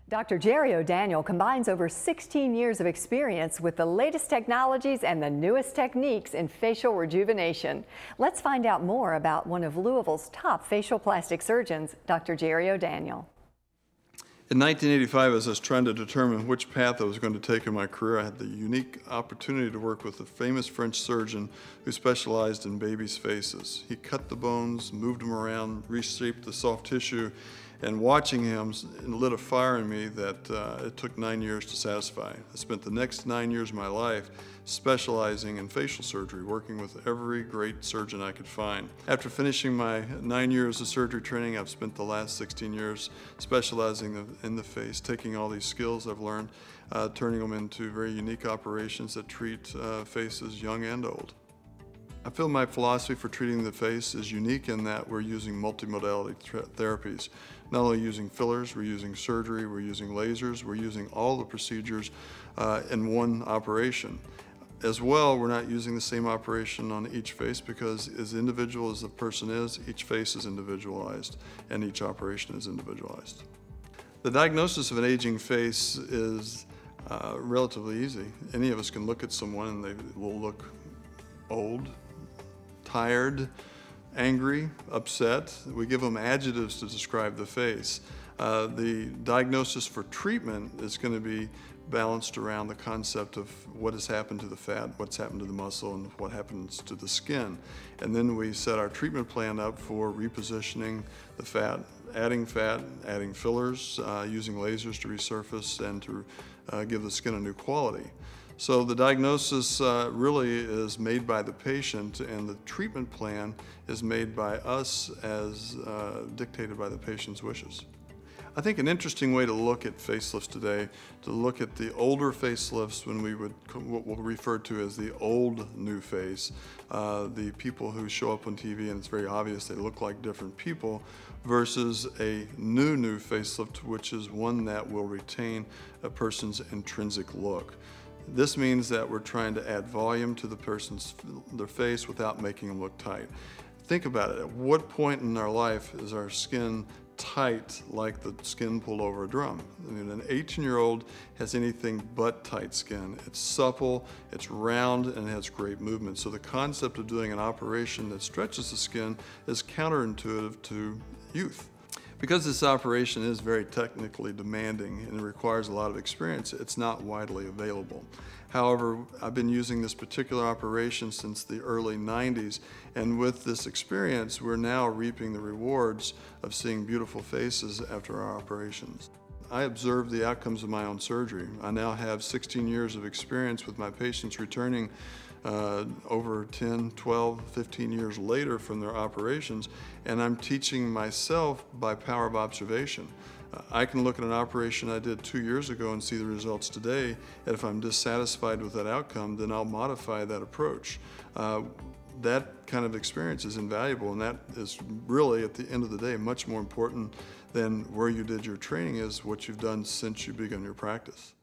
Dr. Jerry O'Daniel combines over 16 years of experience with the latest technologies and the newest techniques in facial rejuvenation. Let's find out more about one of Louisville's top facial plastic surgeons, Dr. Jerry O'Daniel. In 1985, as I was trying to determine which path I was going to take in my career, I had the unique opportunity to work with a famous French surgeon who specialized in babies' faces. He cut the bones, moved them around, reshaped the soft tissue, and watching him lit a fire in me that it took 9 years to satisfy. I spent the next 9 years of my life specializing in facial surgery, working with every great surgeon I could find. After finishing my 9 years of surgery training, I've spent the last 16 years specializing in the face, taking all these skills I've learned, turning them into very unique operations that treat faces young and old. I feel my philosophy for treating the face is unique in that we're using multimodality therapies. Not only using fillers, we're using surgery, we're using lasers, we're using all the procedures in one operation. As well, we're not using the same operation on each face because as individual as the person is, each face is individualized and each operation is individualized. The diagnosis of an aging face is relatively easy. Any of us can look at someone and they will look old, tired, angry, upset. We give them adjectives to describe the face. The diagnosis for treatment is going to be balanced around the concept of what has happened to the fat, what's happened to the muscle, and what happens to the skin. And then we set our treatment plan up for repositioning the fat, adding fillers, using lasers to resurface and to give the skin a new quality. So the diagnosis really is made by the patient, and the treatment plan is made by us as dictated by the patient's wishes. I think an interesting way to look at facelifts today, to look at the older facelifts when we would, what we'll refer to as the old new face, the people who show up on TV and it's very obvious they look like different people, versus a new facelift, which is one that will retain a person's intrinsic look. This means that we're trying to add volume to their face without making them look tight. Think about it. At what point in our life is our skin tight like the skin pulled over a drum? I mean, an 18-year-old has anything but tight skin. It's supple, it's round, and it has great movement. So the concept of doing an operation that stretches the skin is counterintuitive to youth. Because this operation is very technically demanding and requires a lot of experience, it's not widely available. However, I've been using this particular operation since the early 90s, and with this experience, we're now reaping the rewards of seeing beautiful faces after our operations. I observe the outcomes of my own surgery. I now have 16 years of experience with my patients returning over 10, 12, 15 years later from their operations, and I'm teaching myself by power of observation. I can look at an operation I did 2 years ago and see the results today, and if I'm dissatisfied with that outcome, then I'll modify that approach. That kind of experience is invaluable, and that is really, at the end of the day, much more important than where you did your training is what you've done since you began your practice.